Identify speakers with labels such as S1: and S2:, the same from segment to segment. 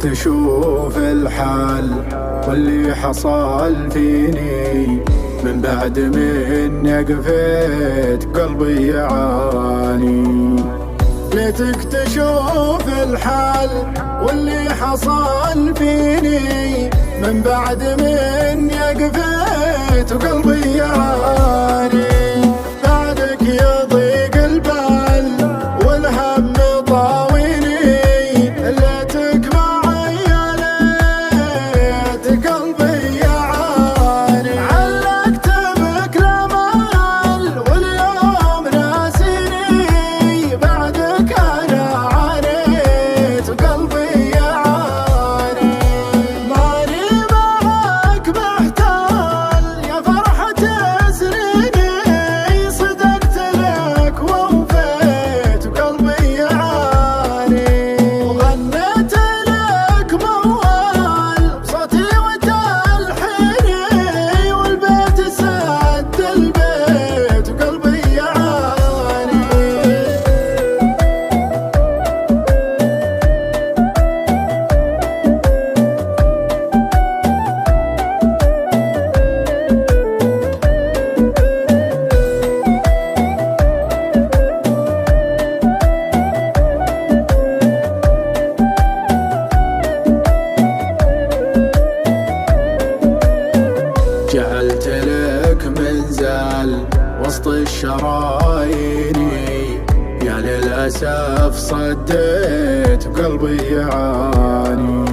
S1: تشوف الحال واللي حصل فيني من بعد من قفيت قلبي يعاني. ليتك تشوف الحال واللي حصل فيني من بعد من قفيت وقلبي يعاني. بعدك يضيق البال والهم طاويني، ليتك معي ليت قلبي يعاني. علقت بك الامال واليوم ناسيني، بعدك انا عانيت وقلبي يعاني. ماني معك محتال يا فرحة سنيني، صدقت لك ووفيت وقلبي يعاني. وغنيت لك موال بصوتي وتلحيني، والبيت سد البيت وقلبي يعاني. جعلت لك منزل وسط الشراييني، يا للأسف صديت وقلبي يعاني.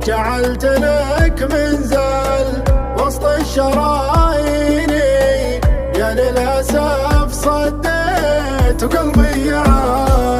S1: جعلت لك منزل وسط الشراييني، يا للأسف صديت وقلبي يعاني.